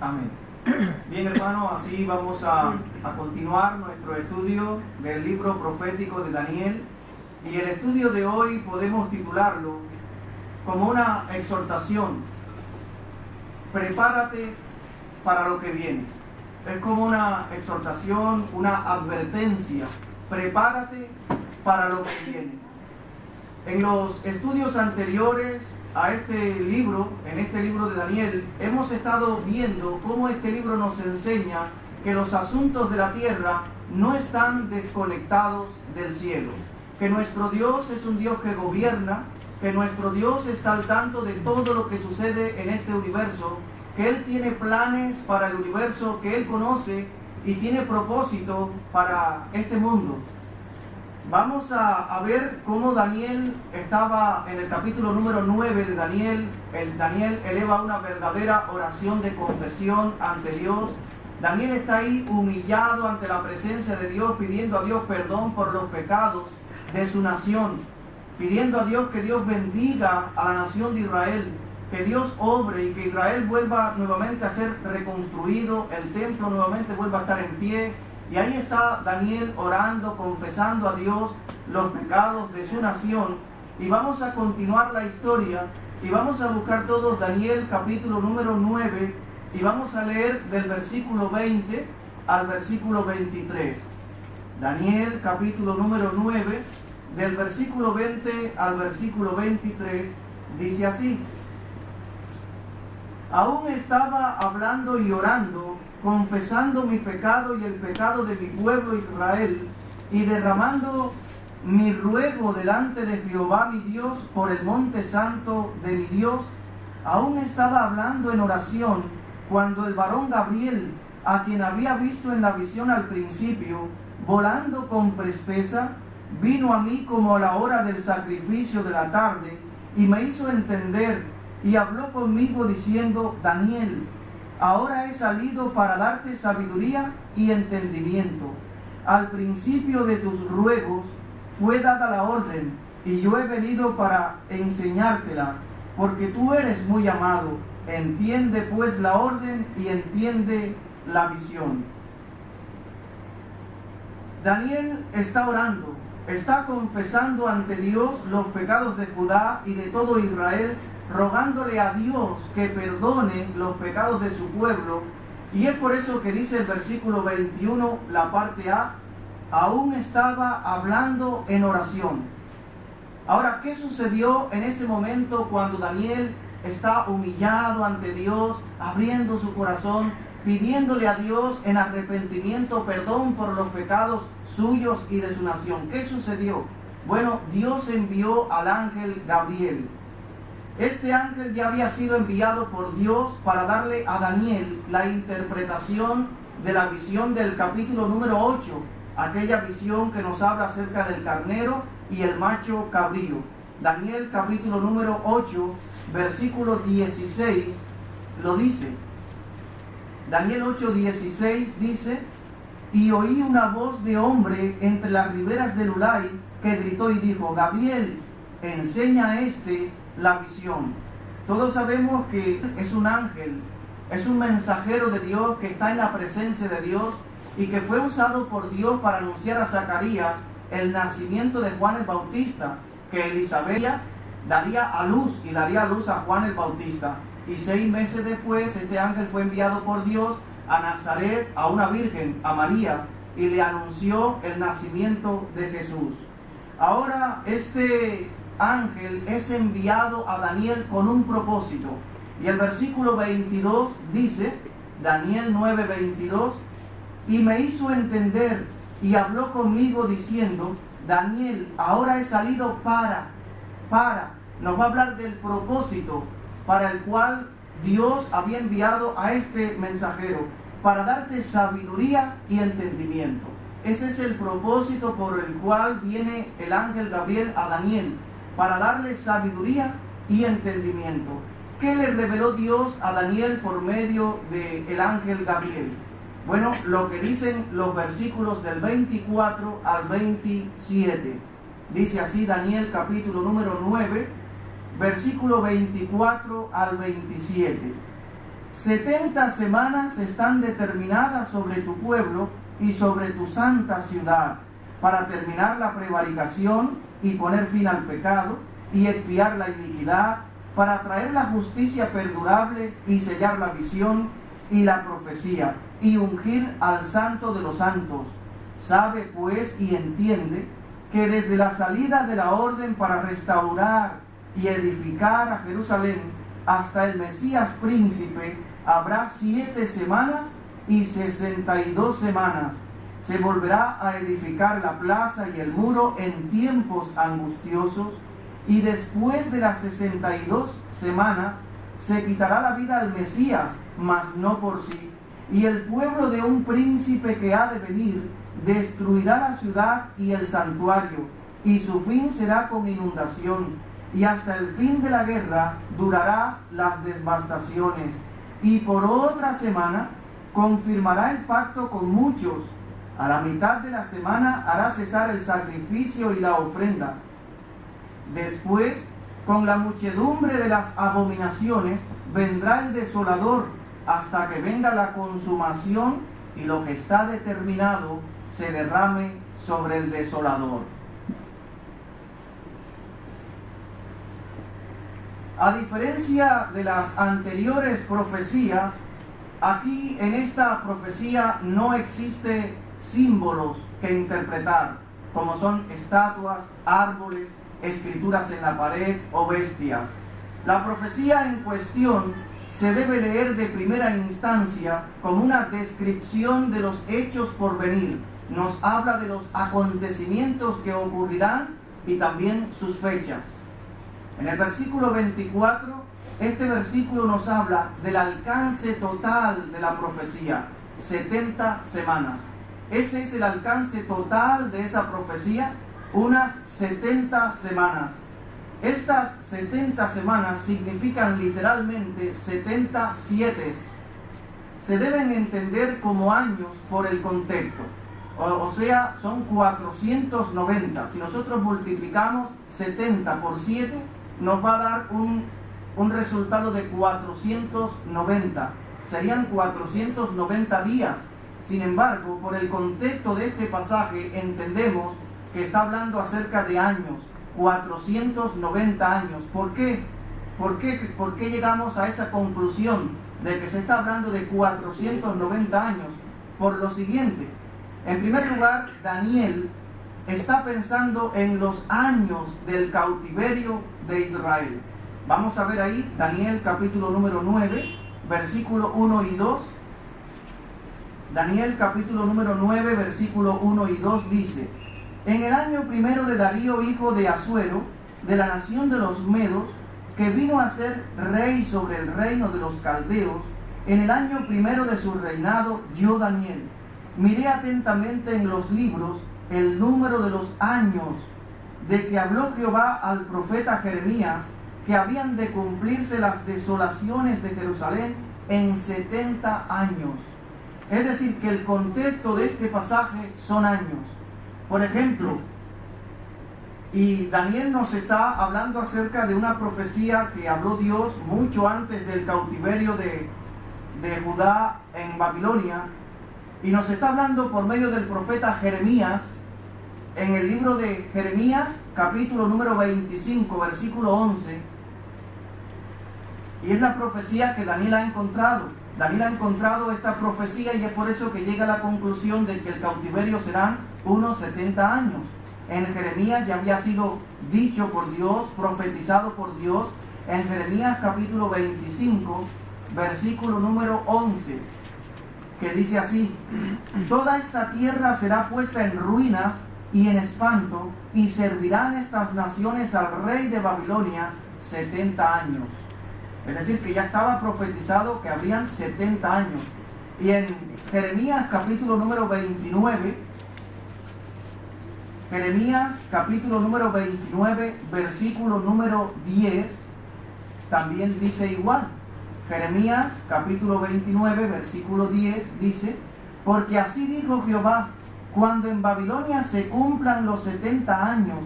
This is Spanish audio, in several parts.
Amén. Bien, hermano, así vamos a continuar nuestro estudio del libro profético de Daniel. Y el estudio de hoy podemos titularlo como una exhortación. Prepárate para lo que viene. Es como una exhortación, una advertencia. Prepárate para lo que viene. En los estudios anteriores a este libro, en este libro de Daniel, hemos estado viendo cómo este libro nos enseña que los asuntos de la tierra no están desconectados del cielo, que nuestro Dios es un Dios que gobierna, que nuestro Dios está al tanto de todo lo que sucede en este universo, que Él tiene planes para el universo, que Él conoce y tiene propósito para este mundo. Vamos a ver cómo Daniel estaba en el capítulo número 9 de Daniel. Daniel eleva una verdadera oración de confesión ante Dios. Daniel está ahí humillado ante la presencia de Dios, pidiendo a Dios perdón por los pecados de su nación, pidiendo a Dios que Dios bendiga a la nación de Israel, que Dios obre y que Israel vuelva nuevamente a ser reconstruido, el templo nuevamente vuelva a estar en pie. Y ahí está Daniel orando, confesando a Dios los pecados de su nación. Y vamos a continuar la historia y vamos a buscar todos Daniel capítulo número 9 y vamos a leer del versículo 20 al versículo 23. Daniel capítulo número 9, del versículo 20 al versículo 23, dice así: Aún estaba hablando y orando, confesando mi pecado y el pecado de mi pueblo Israel, y derramando mi ruego delante de Jehová mi Dios por el monte santo de mi Dios. Aún estaba hablando en oración, cuando el varón Gabriel, a quien había visto en la visión al principio, volando con presteza, vino a mí como a la hora del sacrificio de la tarde, y me hizo entender, y habló conmigo diciendo: Daniel, ahora he salido para darte sabiduría y entendimiento. Al principio de tus ruegos fue dada la orden, y yo he venido para enseñártela, porque tú eres muy amado. Entiende pues la orden y entiende la visión. Daniel está orando, está confesando ante Dios los pecados de Judá y de todo Israel, rogándole a Dios que perdone los pecados de su pueblo. Y es por eso que dice el versículo 21, la parte A: aún estaba hablando en oración. Ahora, ¿qué sucedió en ese momento cuando Daniel está humillado ante Dios, abriendo su corazón, pidiéndole a Dios en arrepentimiento perdón por los pecados suyos y de su nación? ¿Qué sucedió? Bueno, Dios envió al ángel Gabriel. Este ángel ya había sido enviado por Dios para darle a Daniel la interpretación de la visión del capítulo número 8, aquella visión que nos habla acerca del carnero y el macho cabrío. Daniel capítulo número 8, versículo 16, lo dice. Daniel 8:16 dice: Y oí una voz de hombre entre las riberas del Ulai que gritó y dijo: Gabriel, enseña a este la visión. Todos sabemos que es un ángel, es un mensajero de Dios que está en la presencia de Dios y que fue usado por Dios para anunciar a Zacarías el nacimiento de Juan el Bautista, que Elizabeth daría a luz y daría a luz a Juan el Bautista. Y 6 meses después este ángel fue enviado por Dios a Nazaret, a una virgen, a María, y le anunció el nacimiento de Jesús. Ahora este ángel es enviado a Daniel con un propósito. Y el versículo 22 dice, Daniel 9:22, y me hizo entender y habló conmigo diciendo: Daniel, ahora he salido nos va a hablar del propósito para el cual Dios había enviado a este mensajero, para darte sabiduría y entendimiento. Ese es el propósito por el cual viene el ángel Gabriel a Daniel, para darle sabiduría y entendimiento. ¿Qué le reveló Dios a Daniel por medio del ángel Gabriel? Bueno, lo que dicen los versículos del 24 al 27. Dice así Daniel capítulo número 9, versículo 24 al 27. 70 semanas están determinadas sobre tu pueblo y sobre tu santa ciudad, para terminar la prevaricación y poner fin al pecado y expiar la iniquidad, para traer la justicia perdurable y sellar la visión y la profecía, y ungir al santo de los santos. Sabe pues y entiende que desde la salida de la orden para restaurar y edificar a Jerusalén hasta el Mesías príncipe habrá 7 semanas y 62 semanas. Se volverá a edificar la plaza y el muro en tiempos angustiosos, y después de las 62 semanas se quitará la vida al Mesías, mas no por sí, y el pueblo de un príncipe que ha de venir destruirá la ciudad y el santuario, y su fin será con inundación, y hasta el fin de la guerra durará las devastaciones, y por otra semana confirmará el pacto con muchos. A la mitad de la semana hará cesar el sacrificio y la ofrenda. Después, con la muchedumbre de las abominaciones, vendrá el desolador, hasta que venga la consumación y lo que está determinado se derrame sobre el desolador. A diferencia de las anteriores profecías, aquí en esta profecía no existe símbolos que interpretar, como son estatuas, árboles, escrituras en la pared o bestias. La profecía en cuestión se debe leer de primera instancia como una descripción de los hechos por venir. Nos habla de los acontecimientos que ocurrirán y también sus fechas. En el versículo 24, este versículo nos habla del alcance total de la profecía, 70 semanas. Ese es el alcance total de esa profecía, unas 70 semanas. Estas 70 semanas significan literalmente 70 sietes. Se deben entender como años por el contexto. O sea, son 490. Si nosotros multiplicamos 70 por 7, nos va a dar un resultado de 490. Serían 490 días. Sin embargo, por el contexto de este pasaje entendemos que está hablando acerca de años, 490 años. ¿Por qué? ¿Por qué llegamos a esa conclusión de que se está hablando de 490 años? Por lo siguiente. En primer lugar, Daniel está pensando en los años del cautiverio de Israel. Vamos a ver ahí Daniel capítulo número 9, versículo 1 y 2. Daniel capítulo número 9, versículo 1 y 2 dice: En el año primero de Darío, hijo de Asuero, de la nación de los Medos, que vino a ser rey sobre el reino de los caldeos, en el año primero de su reinado, yo, Daniel, miré atentamente en los libros el número de los años de que habló Jehová al profeta Jeremías, que habían de cumplirse las desolaciones de Jerusalén en 70 años. Es decir, que el contexto de este pasaje son años. Por ejemplo, y Daniel nos está hablando acerca de una profecía que habló Dios mucho antes del cautiverio de Judá en Babilonia, y nos está hablando por medio del profeta Jeremías, en el libro de Jeremías, capítulo número 25, versículo 11, y es la profecía que Daniel ha encontrado. Daniel ha encontrado esta profecía y es por eso que llega a la conclusión de que el cautiverio serán unos 70 años. En Jeremías ya había sido dicho por Dios, profetizado por Dios, en Jeremías capítulo 25, versículo número 11, que dice así: Toda esta tierra será puesta en ruinas y en espanto, y servirán estas naciones al rey de Babilonia 70 años. Es decir, que ya estaba profetizado que habrían 70 años. Y en Jeremías capítulo número 29, Jeremías capítulo número 29, versículo número 10, también dice igual. Jeremías capítulo 29, versículo 10 dice: Porque así dijo Jehová, cuando en Babilonia se cumplan los 70 años,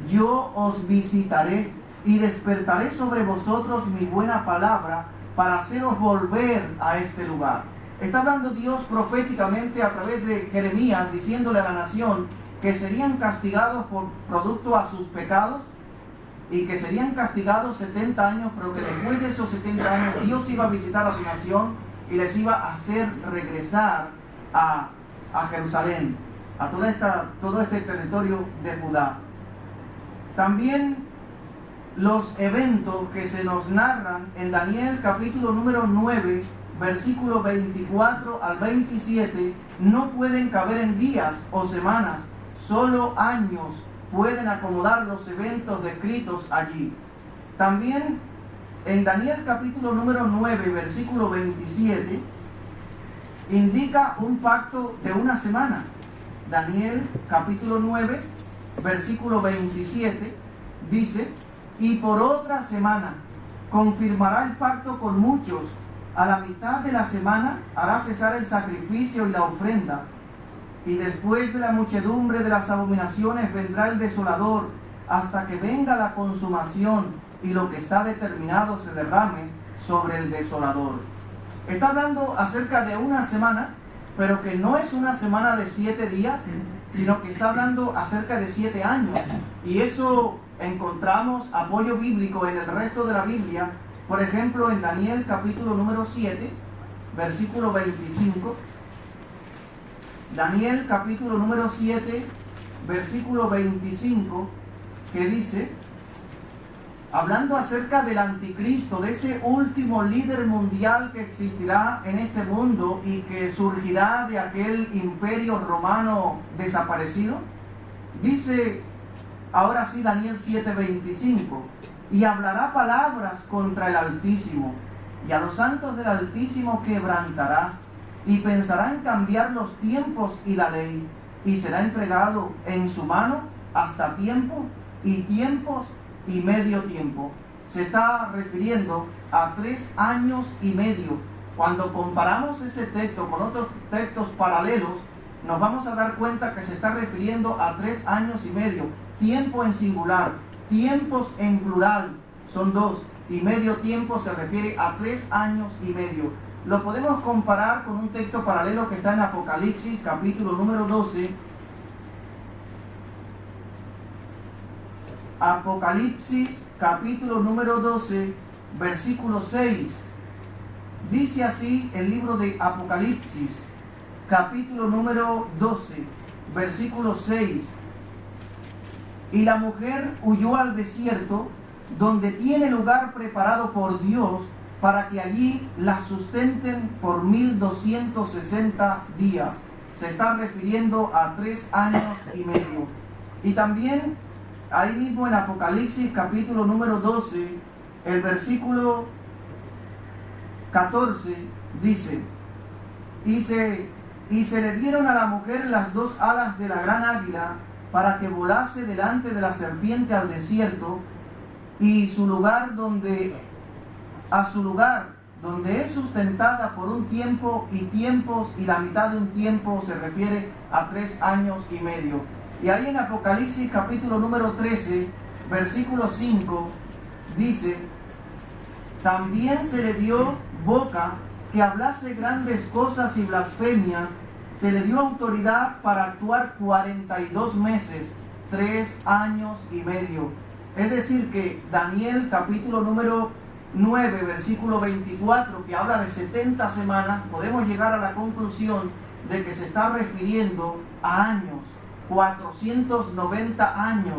yo os visitaré y despertaré sobre vosotros mi buena palabra para haceros volver a este lugar. Está hablando Dios proféticamente a través de Jeremías, diciéndole a la nación que serían castigados por producto a sus pecados y que serían castigados 70 años, pero que después de esos 70 años Dios iba a visitar a su nación y les iba a hacer regresar a Jerusalén, a todo este territorio de Judá. También los eventos que se nos narran en Daniel capítulo número 9, versículo 24 al 27, no pueden caber en días o semanas, solo años pueden acomodar los eventos descritos allí. También en Daniel capítulo número 9, versículo 27, indica un pacto de una semana. Daniel capítulo 9, versículo 27, dice: y por otra semana confirmará el pacto con muchos. A la mitad de la semana hará cesar el sacrificio y la ofrenda. Y después de la muchedumbre de las abominaciones vendrá el desolador, hasta que venga la consumación y lo que está determinado se derrame sobre el desolador. Está hablando acerca de una semana, pero que no es una semana de 7 días, sino que está hablando acerca de 7 años. Y eso encontramos apoyo bíblico en el resto de la Biblia. Por ejemplo, en Daniel capítulo número 7, versículo 25. Daniel capítulo número 7, versículo 25, que dice, hablando acerca del anticristo, de ese último líder mundial que existirá en este mundo y que surgirá de aquel imperio romano desaparecido, dice ahora sí Daniel 7:25, y hablará palabras contra el Altísimo, y a los santos del Altísimo quebrantará, y pensará en cambiar los tiempos y la ley, y será entregado en su mano hasta tiempo y tiempos y medio tiempo. Se está refiriendo a 3 años y medio. Cuando comparamos ese texto con otros textos paralelos, nos vamos a dar cuenta que se está refiriendo a 3 años y medio. Tiempo en singular, tiempos en plural son 2, y medio tiempo se refiere a 3 años y medio. Lo podemos comparar con un texto paralelo que está en Apocalipsis capítulo número 12. Apocalipsis capítulo número 12, versículo 6. Dice así el libro de Apocalipsis capítulo número 12, versículo 6. Y la mujer huyó al desierto, donde tiene lugar preparado por Dios, para que allí la sustenten por 1260 días. Se está refiriendo a 3 años y medio. Y también ahí mismo en Apocalipsis capítulo número 12, el versículo 14 dice, y se le dieron a la mujer las 2 alas de la gran águila, para que volase delante de la serpiente al desierto, y a su lugar donde es sustentada por un tiempo y tiempos, y la mitad de un tiempo se refiere a 3 años y medio. Y ahí en Apocalipsis capítulo número 13, versículo 5, dice, también se le dio boca que hablase grandes cosas y blasfemias, se le dio autoridad para actuar 42 meses, 3 años y medio. Es decir que Daniel capítulo número 9, versículo 24, que habla de 70 semanas, podemos llegar a la conclusión de que se está refiriendo a años, 490 años.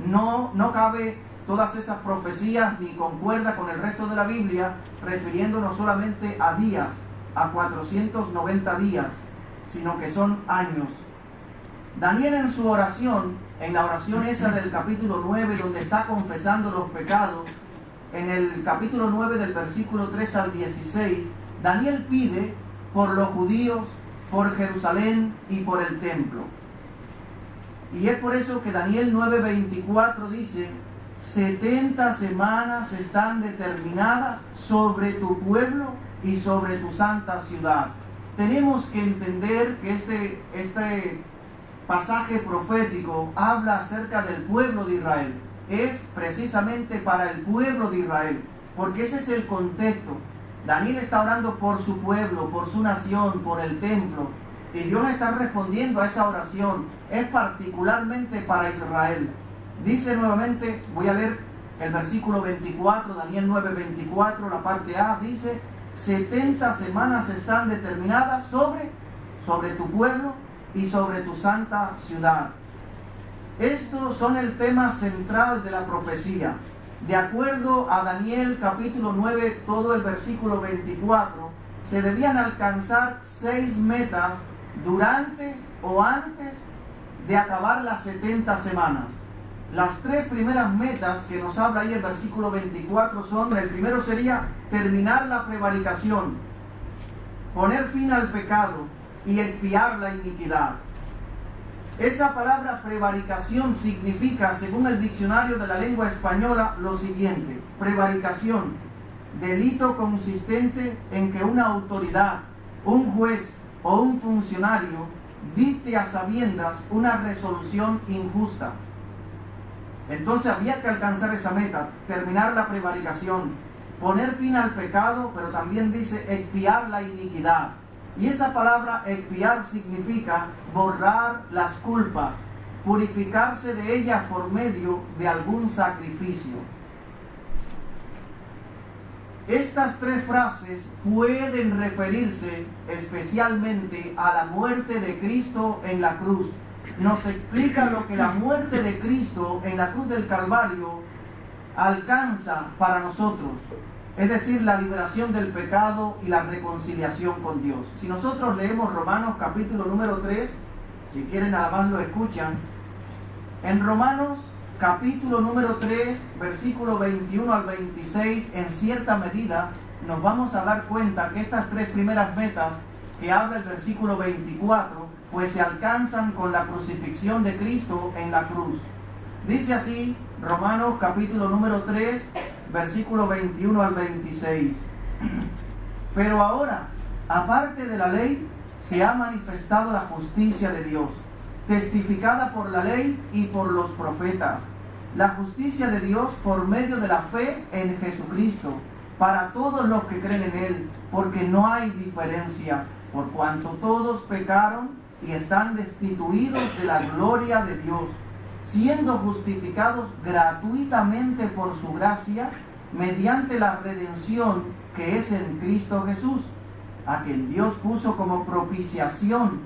No cabe todas esas profecías ni concuerda con el resto de la Biblia, refiriéndonos solamente a días, a 490 días, sino que son años. Daniel en su oración, en la oración esa del capítulo 9, donde está confesando los pecados, en el capítulo 9 del versículo 3 al 16, Daniel pide por los judíos, por Jerusalén y por el templo. Y es por eso que Daniel 9:24 dice, 70 semanas están determinadas sobre tu pueblo y sobre tu santa ciudad. Tenemos que entender que este pasaje profético habla acerca del pueblo de Israel. Es precisamente para el pueblo de Israel, porque ese es el contexto. Daniel está orando por su pueblo, por su nación, por el templo. Y Dios está respondiendo a esa oración. Es particularmente para Israel. Dice nuevamente, voy a leer el versículo 24, Daniel 9:24, la parte A, dice: 70 semanas están determinadas sobre tu pueblo y sobre tu santa ciudad. Estos son el tema central de la profecía. De acuerdo a Daniel capítulo 9, todo el versículo 24, se debían alcanzar 6 metas durante o antes de acabar las 70 semanas. Las 3 primeras metas que nos habla ahí el versículo 24 son: el primero sería terminar la prevaricación, poner fin al pecado y expiar la iniquidad. Esa palabra prevaricación significa, según el diccionario de la lengua española, lo siguiente: prevaricación, delito consistente en que una autoridad, un juez o un funcionario dicte a sabiendas una resolución injusta. Entonces había que alcanzar esa meta, terminar la prevaricación, poner fin al pecado, pero también dice expiar la iniquidad. Y esa palabra expiar significa borrar las culpas, purificarse de ellas por medio de algún sacrificio. Estas 3 frases pueden referirse especialmente a la muerte de Cristo en la cruz. Nos explica lo que la muerte de Cristo en la cruz del Calvario alcanza para nosotros. Es decir, la liberación del pecado y la reconciliación con Dios. Si nosotros leemos Romanos capítulo número 3, si quieren nada más lo escuchan. En Romanos capítulo número 3, versículo 21 al 26, en cierta medida nos vamos a dar cuenta que estas 3 primeras metas que habla el versículo 24, pues se alcanzan con la crucifixión de Cristo en la cruz. Dice así, Romanos capítulo número 3, versículo 21 al 26. Pero ahora, aparte de la ley, se ha manifestado la justicia de Dios, testificada por la ley y por los profetas. La justicia de Dios por medio de la fe en Jesucristo, para todos los que creen en Él, porque no hay diferencia, por cuanto todos pecaron y están destituidos de la gloria de Dios, siendo justificados gratuitamente por su gracia, mediante la redención que es en Cristo Jesús, a quien Dios puso como propiciación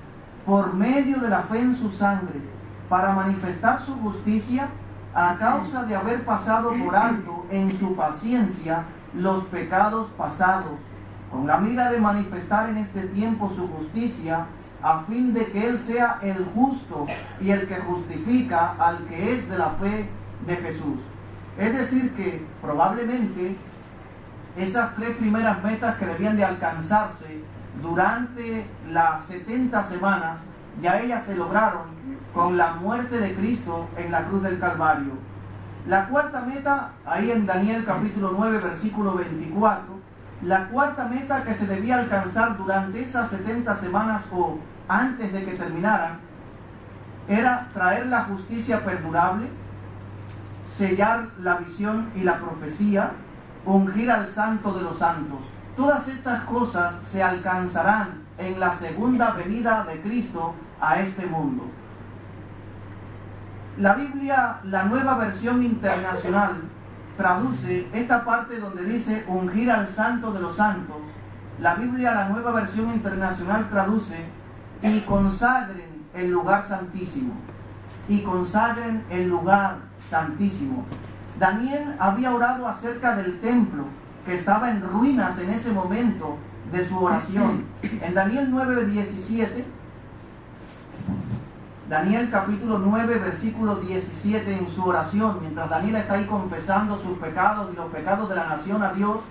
por medio de la fe en su sangre, para manifestar su justicia a causa de haber pasado por alto en su paciencia los pecados pasados, con la mira de manifestar en este tiempo su justicia, a fin de que Él sea el justo y el que justifica al que es de la fe de Jesús. Es decir que probablemente esas 3 primeras metas que debían de alcanzarse durante las 70 semanas, ya ellas se lograron con la muerte de Cristo en la cruz del Calvario. La cuarta meta, ahí en Daniel capítulo 9, versículo 24, la cuarta meta que se debía alcanzar durante esas 70 semanas o antes de que terminaran, era traer la justicia perdurable, sellar la visión y la profecía, ungir al santo de los santos. Todas estas cosas se alcanzarán en la segunda venida de Cristo a este mundo. La Biblia, la Nueva Versión Internacional, traduce esta parte donde dice ungir al santo de los santos. La Biblia, la Nueva Versión Internacional, traduce y consagren el lugar santísimo. Y consagren el lugar santísimo. Daniel había orado acerca del templo que estaba en ruinas en ese momento de su oración. En Daniel 9:17, Daniel capítulo 9, versículo 17, en su oración, mientras Daniel está ahí confesando sus pecados y los pecados de la nación a Dios,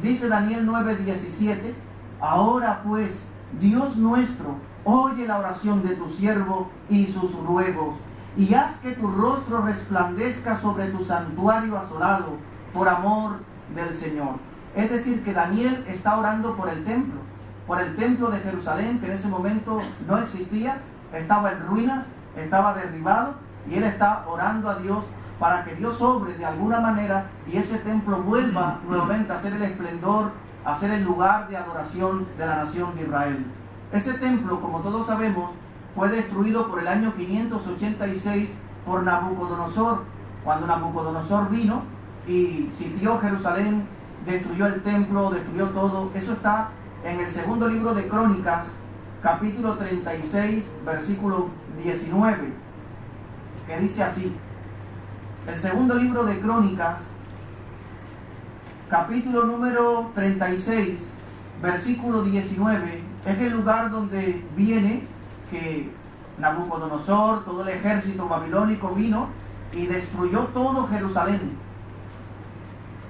dice Daniel 9:17, ahora pues, Dios nuestro, oye la oración de tu siervo y sus ruegos, y haz que tu rostro resplandezca sobre tu santuario asolado, por amor del Señor. Es decir, que Daniel está orando por el templo de Jerusalén, que en ese momento no existía, estaba en ruinas, estaba derribado, y él está orando a Dios para que Dios obre de alguna manera y ese templo vuelva nuevamente a ser el esplendor a ser el lugar de adoración de la nación de Israel. Ese templo, como todos sabemos, fue destruido por el año 586 por Nabucodonosor, cuando Nabucodonosor vino y sitió Jerusalén, destruyó el templo, destruyó todo. Eso está en el segundo libro de Crónicas, capítulo 36, versículo 19, que dice así. El segundo libro de Crónicas, capítulo número 36, versículo 19, es el lugar donde viene que Nabucodonosor, todo el ejército babilónico vino y destruyó todo Jerusalén.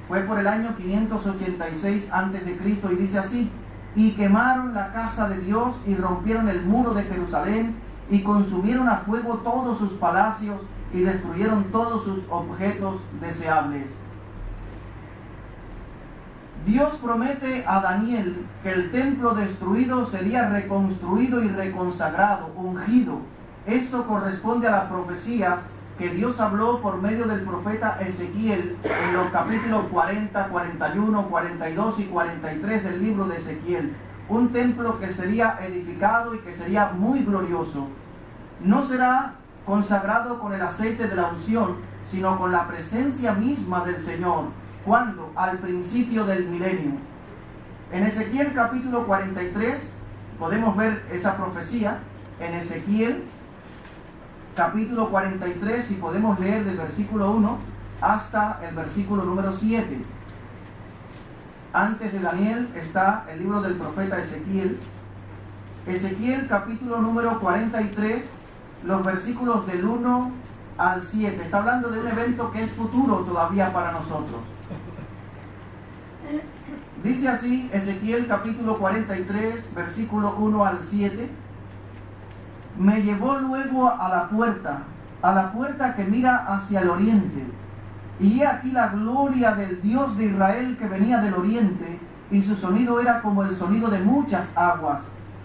Fue por el año 586 a.C. y dice así: y quemaron la casa de Dios y rompieron el muro de Jerusalén y consumieron a fuego todos sus palacios y destruyeron todos sus objetos deseables. Dios promete a Daniel que el templo destruido sería reconstruido y reconsagrado, ungido. Esto corresponde a las profecías que Dios habló por medio del profeta Ezequiel en los capítulos 40, 41, 42 y 43 del libro de Ezequiel. Un templo que sería edificado y que sería muy glorioso. No será consagrado con el aceite de la unción, sino con la presencia misma del Señor. ¿Cuándo? Al principio del milenio. En Ezequiel capítulo 43 podemos ver esa profecía. En Ezequiel capítulo 43 y podemos leer del versículo 1 hasta el versículo número 7. Antes de Daniel está el libro del profeta Ezequiel. Ezequiel capítulo número 43, los versículos del 1 al 7. Está hablando de un evento que es futuro todavía para nosotros. Dice así Ezequiel capítulo 43, versículo 1 al 7. Me llevó luego a la puerta que mira hacia el oriente, y he aquí la gloria del Dios de Israel que venía del oriente, y su sonido era como el sonido de muchas aguas,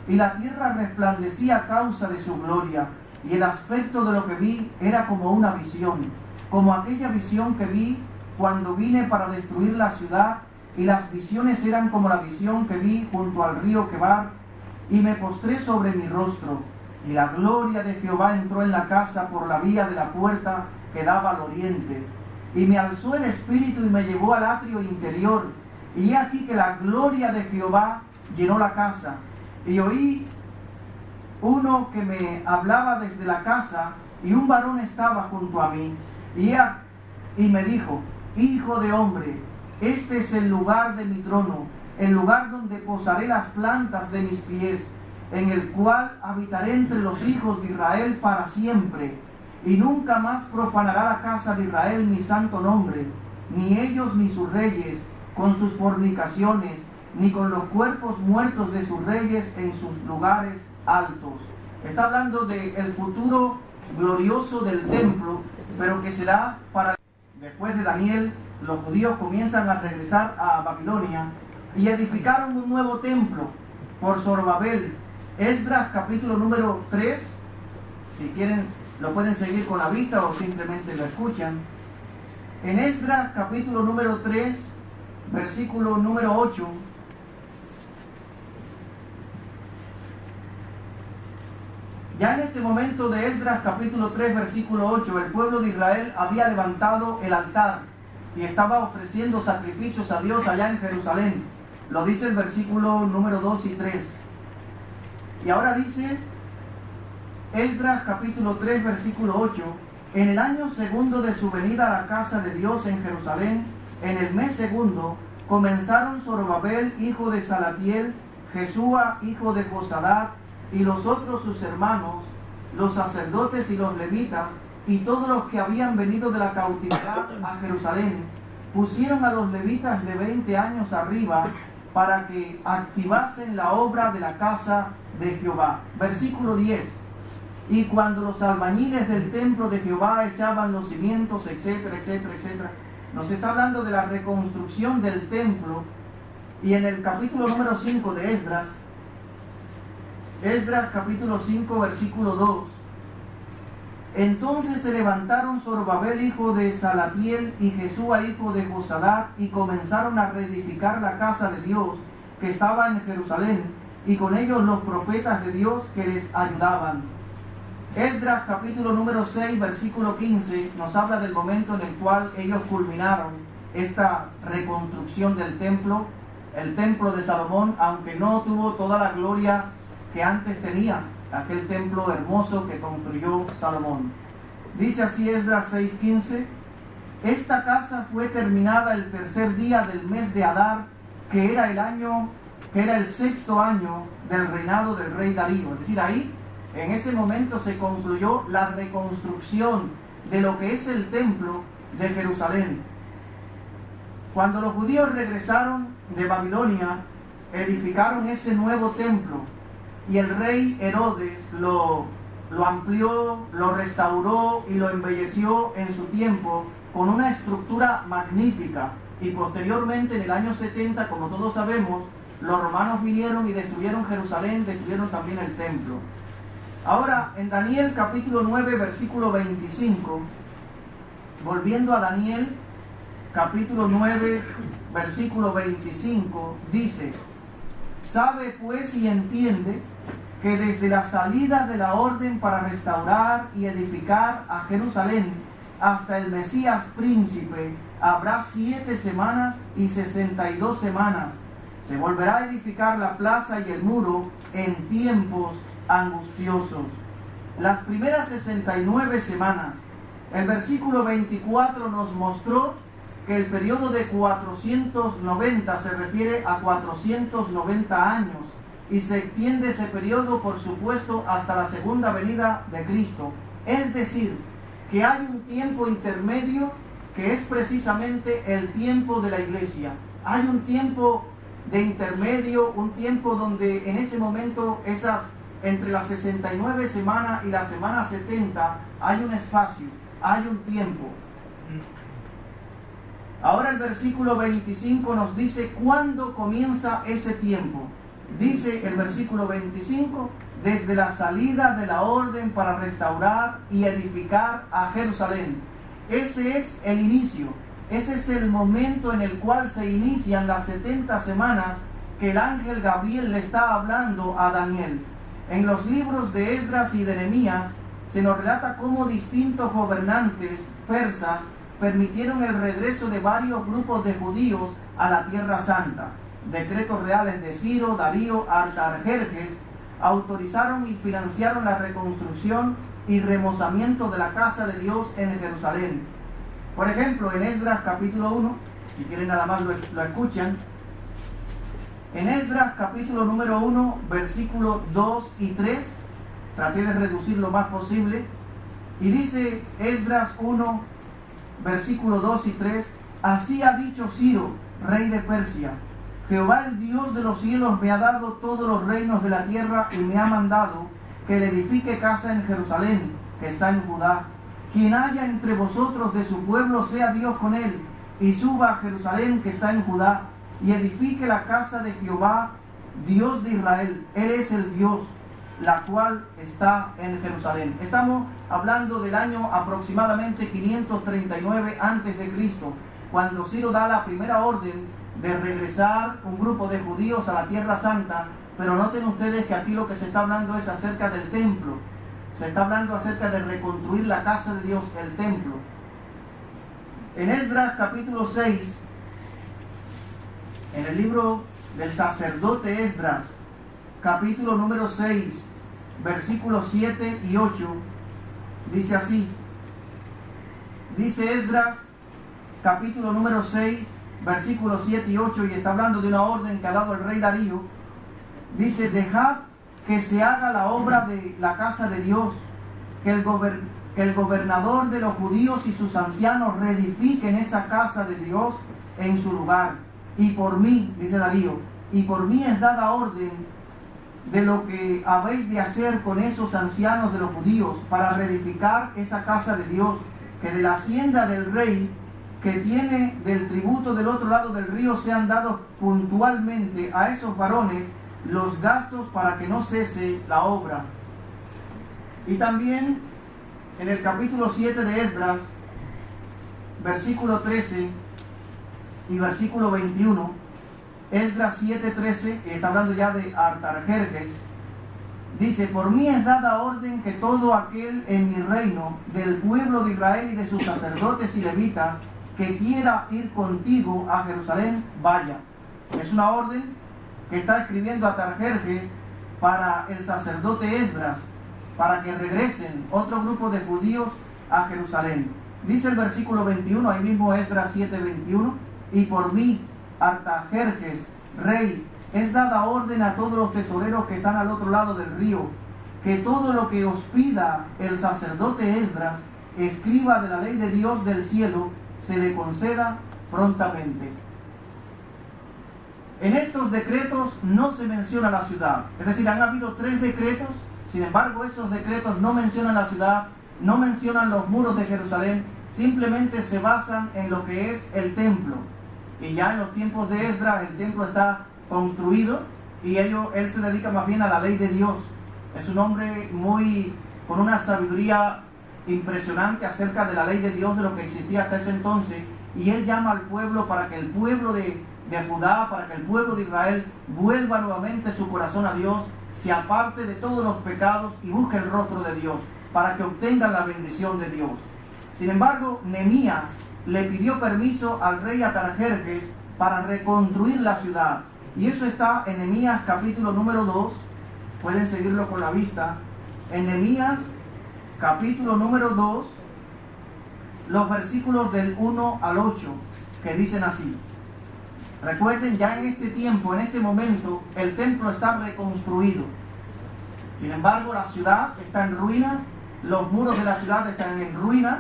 y la tierra resplandecía a causa de su gloria, y el aspecto de lo que vi era como una visión, como aquella visión que vi cuando vine para destruir la ciudad, y las visiones eran como la visión que vi junto al río Quebar, y me postré sobre mi rostro, y la gloria de Jehová entró en la casa por la vía de la puerta que daba al oriente, y me alzó el espíritu y me llevó al atrio interior, y he aquí que la gloria de Jehová llenó la casa, y oí uno que me hablaba desde la casa, y un varón estaba junto a mí, y me dijo: hijo de hombre, este es el lugar de mi trono, el lugar donde posaré las plantas de mis pies, en el cual habitaré entre los hijos de Israel para siempre, y nunca más profanará la casa de Israel mi santo nombre, ni ellos ni sus reyes, con sus fornicaciones, ni con los cuerpos muertos de sus reyes en sus lugares altos. Está hablando del futuro glorioso del templo, pero que será para... Después de Daniel, los judíos comienzan a regresar a Babilonia y edificaron un nuevo templo por Zorobabel. Esdras capítulo número 3, si quieren lo pueden seguir con la vista o simplemente lo escuchan. En Esdras capítulo número 3, versículo número 8, ya en este momento de Esdras capítulo 3, versículo 8, el pueblo de Israel había levantado el altar y estaba ofreciendo sacrificios a Dios allá en Jerusalén. Lo dice el versículo número 2 y 3. Y ahora dice Esdras capítulo 3, versículo 8: en el año segundo de su venida a la casa de Dios en Jerusalén, en el mes segundo, comenzaron Zorobabel, hijo de Salatiel, Jesúa, hijo de Josadat, y los otros sus hermanos, los sacerdotes y los levitas, y todos los que habían venido de la cautividad a Jerusalén, pusieron a los levitas de 20 años arriba para que activasen la obra de la casa de Jehová. Versículo 10. Y cuando los albañiles del templo de Jehová echaban los cimientos, etcétera, etcétera, etcétera. Nos está hablando de la reconstrucción del templo. Y en el capítulo número 5 de Esdras capítulo 5, versículo 2, Entonces se levantaron Zorobabel hijo de Salatiel y Jesúa hijo de Josadat y comenzaron a reedificar la casa de Dios que estaba en Jerusalén, y con ellos los profetas de Dios que les ayudaban. Esdras capítulo número 6 versículo 15 nos habla del momento en el cual ellos culminaron esta reconstrucción del templo, el templo de Salomón, aunque no tuvo toda la gloria que antes tenía aquel templo hermoso que construyó Salomón. Dice así Esdras 6:15: esta casa fue terminada el tercer día del mes de Adar, que era el sexto año del reinado del rey Darío. Es decir, ahí, en ese momento se concluyó la reconstrucción de lo que es el templo de Jerusalén. Cuando los judíos regresaron de Babilonia, edificaron ese nuevo templo, y el rey Herodes lo amplió, lo restauró y lo embelleció en su tiempo con una estructura magnífica. Y posteriormente, en el año 70, como todos sabemos, los romanos vinieron y destruyeron Jerusalén, destruyeron también el templo. Ahora, en Daniel capítulo 9, versículo 25, volviendo a Daniel capítulo 9, versículo 25, dice: sabe pues y entiende que desde la salida de la orden para restaurar y edificar a Jerusalén hasta el Mesías príncipe habrá 7 semanas y 62 semanas. Se volverá a edificar la plaza y el muro en tiempos angustiosos. Las primeras 69 semanas, el versículo 24 nos mostró que el periodo de 490 se refiere a 490 años y se extiende ese periodo, por supuesto, hasta la segunda venida de Cristo. Es decir, que hay un tiempo intermedio que es precisamente el tiempo de la iglesia. Hay un tiempo de intermedio, un tiempo donde en ese momento, entre las 69 semanas y la semana 70, hay un espacio, hay un tiempo. Ahora el versículo 25 nos dice cuándo comienza ese tiempo. Dice el versículo 25: desde la salida de la orden para restaurar y edificar a Jerusalén. Ese es el inicio, ese es el momento en el cual se inician las 70 semanas que el ángel Gabriel le está hablando a Daniel. En los libros de Esdras y de Nehemías se nos relata cómo distintos gobernantes persas permitieron el regreso de varios grupos de judíos a la Tierra Santa. Decretos reales de Ciro, Darío, Artajerjes autorizaron y financiaron la reconstrucción y remozamiento de la casa de Dios en Jerusalén. Por ejemplo, en Esdras capítulo 1, si quieren nada más lo escuchan, en Esdras capítulo número 1, versículos 2 y 3, traté de reducir lo más posible, y dice Esdras 1, versículo 2 y 3: así ha dicho Ciro, rey de Persia: Jehová el Dios de los cielos me ha dado todos los reinos de la tierra y me ha mandado que le edifique casa en Jerusalén, que está en Judá. Quien haya entre vosotros de su pueblo, sea Dios con él, y suba a Jerusalén, que está en Judá, y edifique la casa de Jehová, Dios de Israel. Él es el Dios, la cual está en Jerusalén. Estamos hablando del año aproximadamente 539 a.C., cuando Ciro da la primera orden de regresar un grupo de judíos a la Tierra Santa. Pero noten ustedes que aquí lo que se está hablando es acerca del templo. Se está hablando acerca de reconstruir la casa de Dios, el templo. En Esdras capítulo 6, en el libro del sacerdote Esdras, capítulo número 6, versículos 7 y 8, dice así. Dice Esdras, capítulo número 6, versículos 7 y 8, y está hablando de una orden que ha dado el rey Darío. Dice: dejad que se haga la obra de la casa de Dios, que el gobernador de los judíos y sus ancianos reedifiquen esa casa de Dios en su lugar. Y por mí, dice Darío, y por mí es dada orden de lo que habéis de hacer con esos ancianos de los judíos para reedificar esa casa de Dios, que de la hacienda del rey que tiene del tributo del otro lado del río sean dados puntualmente a esos varones los gastos para que no cese la obra. Y también en el capítulo 7 de Esdras, versículo 13 y versículo 21, Esdras 7:13, que está hablando ya de Artajerjes, dice: por mí es dada orden que todo aquel en mi reino, del pueblo de Israel y de sus sacerdotes y levitas, que quiera ir contigo a Jerusalén, vaya. Es una orden que está escribiendo Artajerjes para el sacerdote Esdras, para que regresen otro grupo de judíos a Jerusalén. Dice el versículo 21, ahí mismo Esdras 7:21, y por mí, Artajerjes, rey, es dada orden a todos los tesoreros que están al otro lado del río, que todo lo que os pida el sacerdote Esdras, escriba de la ley de Dios del cielo, se le conceda prontamente. En estos decretos no se menciona la ciudad, es decir, han habido 3 decretos, sin embargo esos decretos no mencionan la ciudad, no mencionan los muros de Jerusalén, simplemente se basan en lo que es el templo. Y ya en los tiempos de Esdras el templo está construido y él se dedica más bien a la ley de Dios. Es un hombre con una sabiduría impresionante acerca de la ley de Dios, de lo que existía hasta ese entonces, y él llama al pueblo para que el pueblo de Judá, para que el pueblo de Israel vuelva nuevamente su corazón a Dios, se aparte de todos los pecados y busque el rostro de Dios, para que obtengan la bendición de Dios. Sin embargo, Nehemías le pidió permiso al rey Artajerjes para reconstruir la ciudad, y eso está en Nehemías capítulo número 2, pueden seguirlo con la vista, en Nehemías capítulo número 2, los versículos del 1 al 8, que dicen así. Recuerden, ya en este tiempo, en este momento, el templo está reconstruido. Sin embargo, la ciudad está en ruinas, los muros de la ciudad están en ruinas,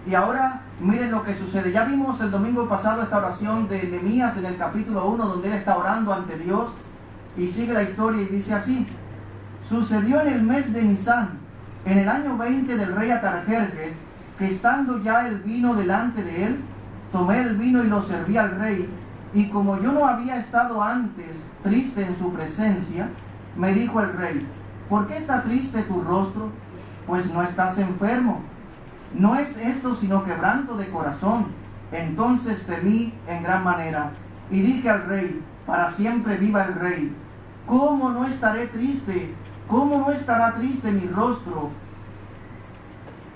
y ahora miren lo que sucede. Ya vimos el domingo pasado esta oración de Nehemías en el capítulo 1, donde él está orando ante Dios, y sigue la historia y dice así: sucedió en el mes de Nisán, en el año 20 del rey Artajerjes, que estando ya el vino delante de él, tomé el vino y lo serví al rey, y como yo no había estado antes triste en su presencia, me dijo el rey: ¿por qué está triste tu rostro? Pues no estás enfermo. No es esto sino quebranto de corazón. Entonces temí en gran manera, y dije al rey: para siempre viva el rey. ¿Cómo no estaré triste? ¿Cómo no estará triste mi rostro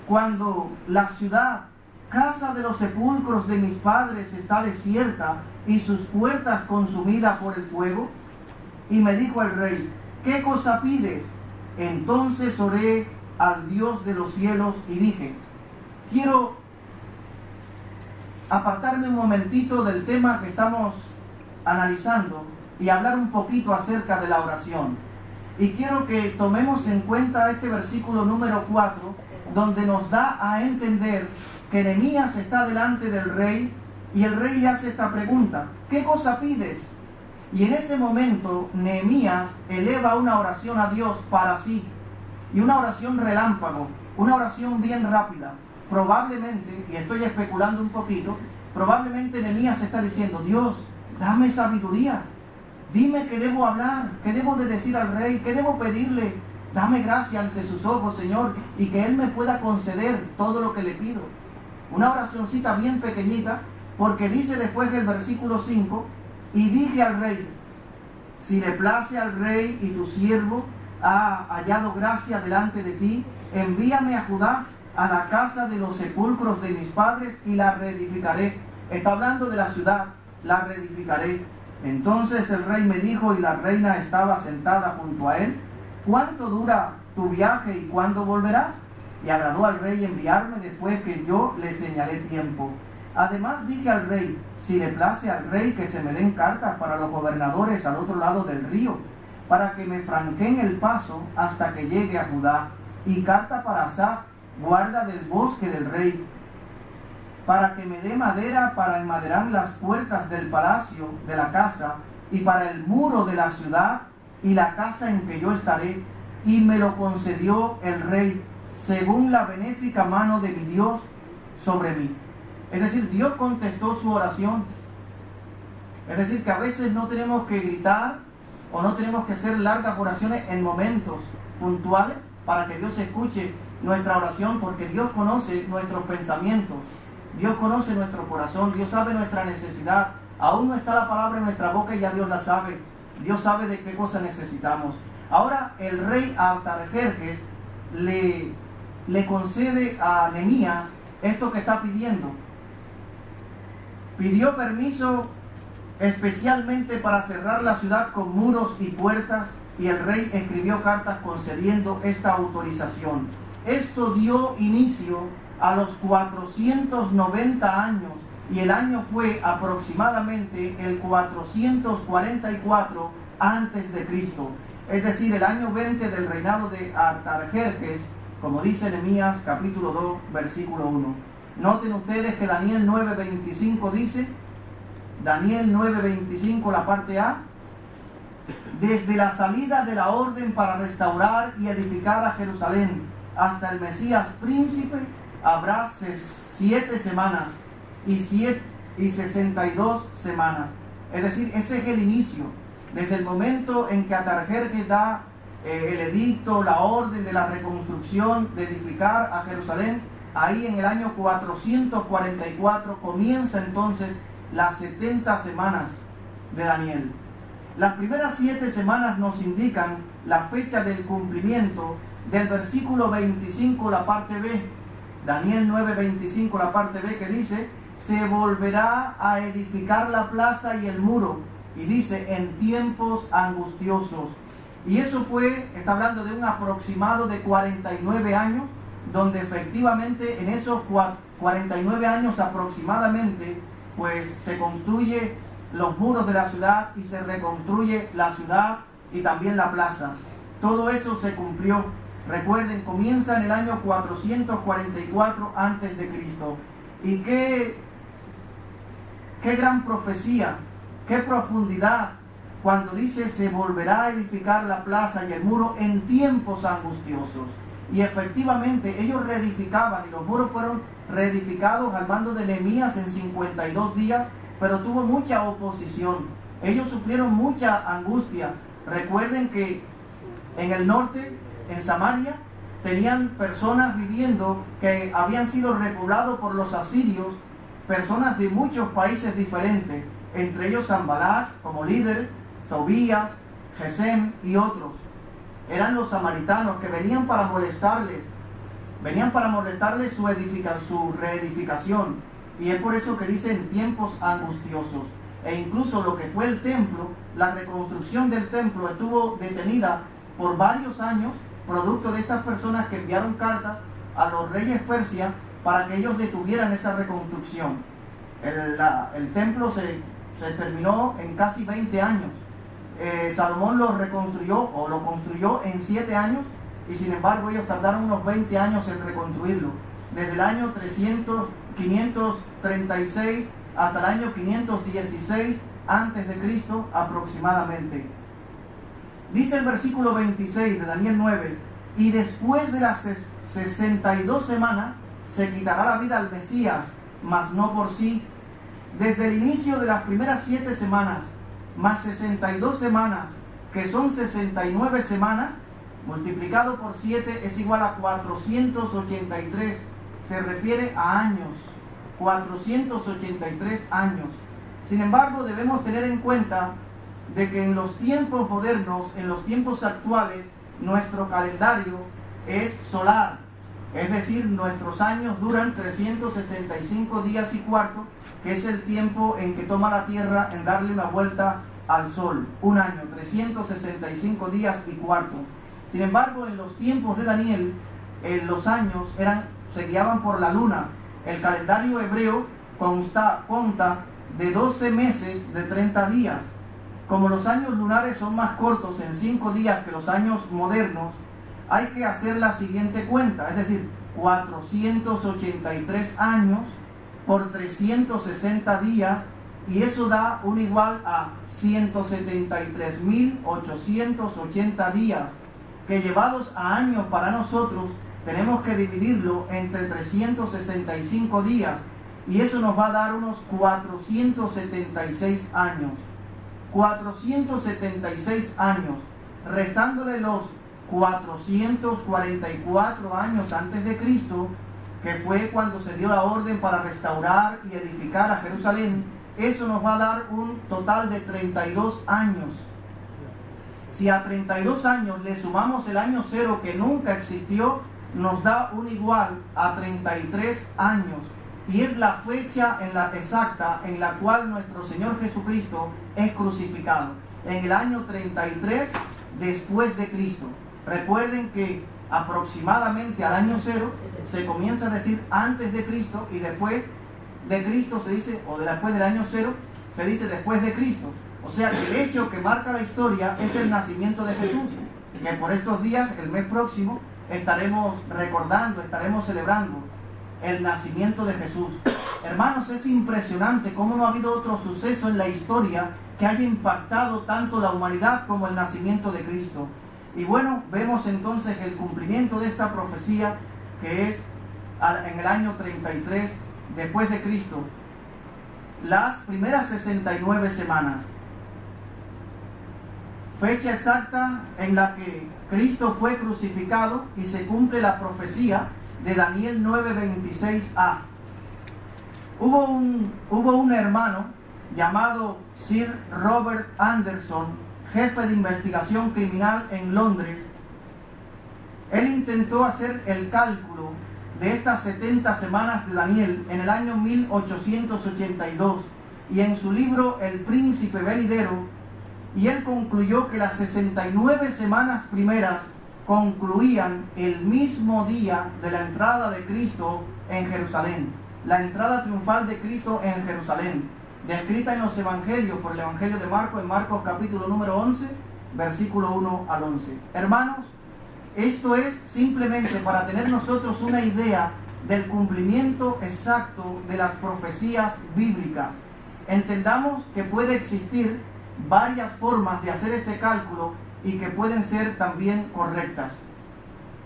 cuando la ciudad, casa de los sepulcros de mis padres, está desierta y sus puertas consumidas por el fuego? Y me dijo el rey: ¿qué cosa pides? Entonces oré al Dios de los cielos y dije: quiero apartarme un momentito del tema que estamos analizando y hablar un poquito acerca de la oración. Y quiero que tomemos en cuenta este versículo número 4, donde nos da a entender que Nehemías está delante del rey y el rey le hace esta pregunta: ¿qué cosa pides? Y en ese momento Nehemías eleva una oración a Dios para sí, y una oración relámpago, una oración bien rápida. Probablemente, y estoy especulando un poquito, probablemente Nehemías está diciendo: Dios, dame sabiduría, dime qué debo hablar, qué debo de decir al rey, qué debo pedirle, dame gracia ante sus ojos, Señor, y que Él me pueda conceder todo lo que le pido. Una oracioncita bien pequeñita, porque dice después el versículo 5, y dije al rey: si le place al rey y tu siervo ha hallado gracia delante de ti, envíame a Judá, a la casa de los sepulcros de mis padres, y la reedificaré. Está hablando de la ciudad, la reedificaré. Entonces el rey me dijo, y la reina estaba sentada junto a él: ¿cuánto dura tu viaje y cuándo volverás? Y agradó al rey enviarme después que yo le señalé tiempo. Además dije al rey: si le place al rey, que se me den cartas para los gobernadores al otro lado del río, para que me franqueen el paso hasta que llegue a Judá, y carta para Asaf, guarda del bosque del rey, para que me dé madera para enmaderar las puertas del palacio de la casa, y para el muro de la ciudad y la casa en que yo estaré. Y me lo concedió el rey, según la benéfica mano de mi Dios sobre mí. Es decir, Dios contestó su oración. Es decir, que a veces no tenemos que gritar o no tenemos que hacer largas oraciones en momentos puntuales para que Dios escuche nuestra oración, porque Dios conoce nuestros pensamientos, Dios conoce nuestro corazón, Dios sabe nuestra necesidad. Aún no está la palabra en nuestra boca y ya Dios la sabe. Dios sabe de qué cosa necesitamos. Ahora el rey Artajerjes le concede a Nehemías esto que está pidiendo. Pidió permiso especialmente para cerrar la ciudad con muros y puertas, y el rey escribió cartas concediendo esta autorización. Esto dio inicio a los 490 años, y el año fue aproximadamente el 444 antes de Cristo, es decir, el año 20 del reinado de Artajerjes, como dice Nehemías capítulo 2, versículo 1. Noten ustedes que Daniel 9:25 dice, Daniel 9:25, la parte A, desde la salida de la orden para restaurar y edificar a Jerusalén hasta el Mesías príncipe, habrá 7 semanas y 62 semanas. Es decir, ese es el inicio. Desde el momento en que Artajerjes da el edicto, la orden de la reconstrucción, de edificar a Jerusalén, ahí en el año 444 comienza entonces las 70 semanas de Daniel. Las primeras 7 semanas nos indican la fecha del cumplimiento del versículo 25, la parte B. Daniel 9:25, la parte B, que dice, se volverá a edificar la plaza y el muro, y dice, en tiempos angustiosos. Y eso está hablando de un aproximado de 49 años, donde efectivamente en esos 49 años aproximadamente, pues se construye los muros de la ciudad y se reconstruye la ciudad y también la plaza. Todo eso se cumplió. Recuerden, comienza en el año 444 antes de Cristo. Y qué gran profecía, qué profundidad cuando dice se volverá a edificar la plaza y el muro en tiempos angustiosos. Y efectivamente ellos reedificaban, y los muros fueron reedificados al mando de Nehemías en 52 días, pero tuvo mucha oposición. Ellos sufrieron mucha angustia. Recuerden que en el norte, en Samaria, tenían personas viviendo que habían sido repoblados por los asirios, personas de muchos países diferentes, entre ellos Sanballat como líder, Tobías, Gesem y otros. Eran los samaritanos que venían para molestarles su reedificación. Y es por eso que dice en tiempos angustiosos. E incluso lo que fue el templo, la reconstrucción del templo estuvo detenida por varios años, producto de estas personas que enviaron cartas a los reyes Persia para que ellos detuvieran esa reconstrucción. El templo se terminó en casi 20 años. Salomón lo construyó en 7 años, y sin embargo ellos tardaron unos 20 años en reconstruirlo. Desde el año 536 hasta el año 516 antes de Cristo aproximadamente. Dice el versículo 26 de Daniel 9, y después de las 62 semanas se quitará la vida al Mesías, mas no por sí. Desde el inicio de las primeras 7 semanas, más 62 semanas, que son 69 semanas, multiplicado por 7 es igual a 483. Se refiere a años, 483 años. Sin embargo, debemos tener en cuenta de que en los tiempos modernos, en los tiempos actuales, nuestro calendario es solar. Es decir, nuestros años duran 365 días y cuarto, que es el tiempo en que toma la Tierra en darle una vuelta al Sol. Un año, 365 días y cuarto. Sin embargo, en los tiempos de Daniel, los años se guiaban por la luna. El calendario hebreo consta de 12 meses de 30 días. Como los años lunares son más cortos en 5 días que los años modernos, hay que hacer la siguiente cuenta, es decir, 483 años por 360 días, y eso da un igual a 173.880 días, que llevados a años para nosotros, tenemos que dividirlo entre 365 días, y eso nos va a dar unos 476 años. 476 años, restándole los 444 años antes de Cristo, que fue cuando se dio la orden para restaurar y edificar a Jerusalén, eso nos va a dar un total de 32 años. Si a 32 años le sumamos el año 0 que nunca existió, nos da un igual a 33 años. Y es la fecha exacta en la cual nuestro Señor Jesucristo es crucificado. En el año 33 después de Cristo. Recuerden que aproximadamente al año 0 se comienza a decir antes de Cristo, y después de Cristo se dice, o después del año 0 se dice después de Cristo. O sea que el hecho que marca la historia es el nacimiento de Jesús, que por estos días, el mes próximo, estaremos recordando, estaremos celebrando el nacimiento de Jesús. Hermanos, es impresionante cómo no ha habido otro suceso en la historia que haya impactado tanto la humanidad como el nacimiento de Cristo. Y bueno, vemos entonces el cumplimiento de esta profecía, que es en el año 33 después de Cristo, las primeras 69 semanas. Fecha exacta en la que Cristo fue crucificado y se cumple la profecía de Daniel 9:26a. Hubo un hermano llamado Sir Robert Anderson, jefe de investigación criminal en Londres. Él intentó hacer el cálculo de estas 70 semanas de Daniel en el año 1882, y en su libro El Príncipe Venidero, y él concluyó que las 69 semanas primeras concluían el mismo día de la entrada de Cristo en Jerusalén, la entrada triunfal de Cristo en Jerusalén, descrita en los evangelios por el evangelio de Marcos, en Marcos capítulo número 11, versículo 1 al 11. Hermanos, esto es simplemente para tener nosotros una idea del cumplimiento exacto de las profecías bíblicas. Entendamos que puede existir varias formas de hacer este cálculo y que pueden ser también correctas.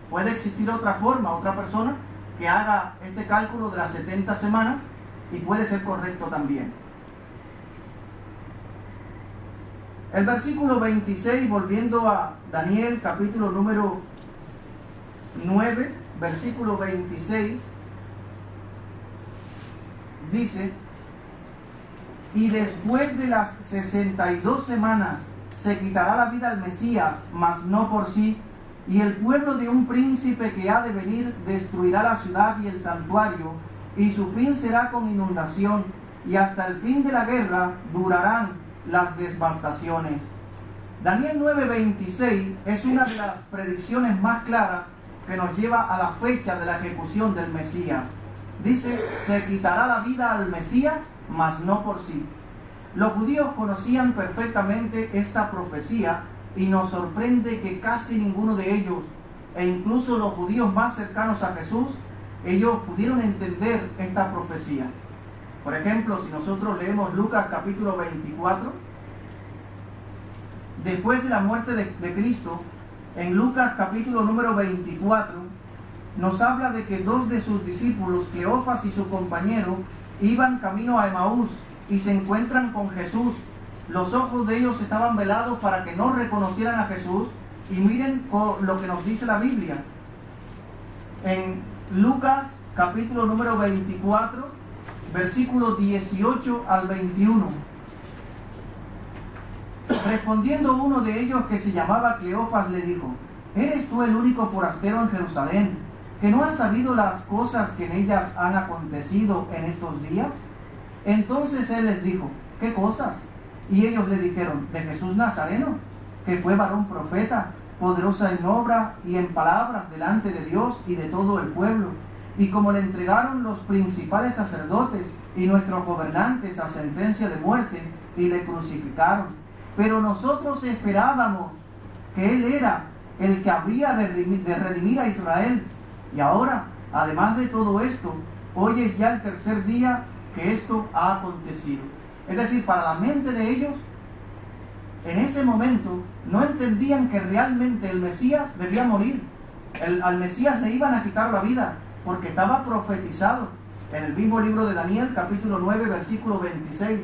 Puede existir otra forma, otra persona que haga este cálculo de las 70 semanas y puede ser correcto también. El versículo 26, volviendo a Daniel capítulo número 9, versículo 26, dice: y después de las 62 semanas se quitará la vida al Mesías, mas no por sí, y el pueblo de un príncipe que ha de venir destruirá la ciudad y el santuario, y su fin será con inundación, y hasta el fin de la guerra durarán las devastaciones. Daniel 9:26 es una de las predicciones más claras que nos lleva a la fecha de la ejecución del Mesías. Dice: se quitará la vida al Mesías, mas no por sí. Los judíos conocían perfectamente esta profecía, y nos sorprende que casi ninguno de ellos, e incluso los judíos más cercanos a Jesús, ellos pudieron entender esta profecía. Por ejemplo, si nosotros leemos Lucas capítulo 24, después de la muerte de Cristo, en Lucas capítulo número 24, nos habla de que dos de sus discípulos, Cleofas y su compañero, iban camino a Emaús y se encuentran con Jesús. Los ojos de ellos estaban velados para que no reconocieran a Jesús, y miren lo que nos dice la Biblia. En Lucas capítulo número 24, versículos 18 al 21. Respondiendo uno de ellos, que se llamaba Cleofas, le dijo: ¿eres tú el único forastero en Jerusalén, que no has sabido las cosas que en ellas han acontecido en estos días? Entonces él les dijo: ¿qué cosas? Y ellos le dijeron: de Jesús Nazareno, que fue varón profeta, poderoso en obra y en palabras delante de Dios y de todo el pueblo. Y como le entregaron los principales sacerdotes y nuestros gobernantes a sentencia de muerte, y le crucificaron. Pero nosotros esperábamos que él era el que había de redimir a Israel. Y ahora, además de todo esto, hoy es ya el tercer día que esto ha acontecido. Es decir, para la mente de ellos, en ese momento, no entendían que realmente el Mesías debía morir. Al Mesías le iban a quitar la vida, porque estaba profetizado en el mismo libro de Daniel, capítulo 9, versículo 26.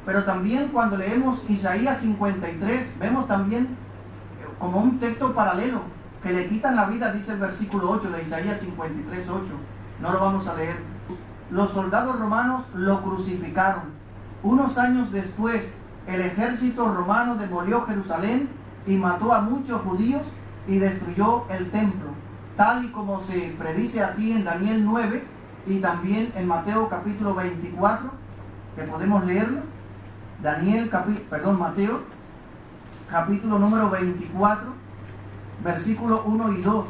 Pero también cuando leemos Isaías 53, vemos también como un texto paralelo, que le quitan la vida, dice el versículo 8 de Isaías 53:8. No lo vamos a leer. Los soldados romanos lo crucificaron. Unos años después, el ejército romano demolió Jerusalén y mató a muchos judíos y destruyó el templo, tal y como se predice aquí en Daniel 9 y también en Mateo capítulo 24, que podemos leerlo. Mateo capítulo número 24, versículo 1 y 2.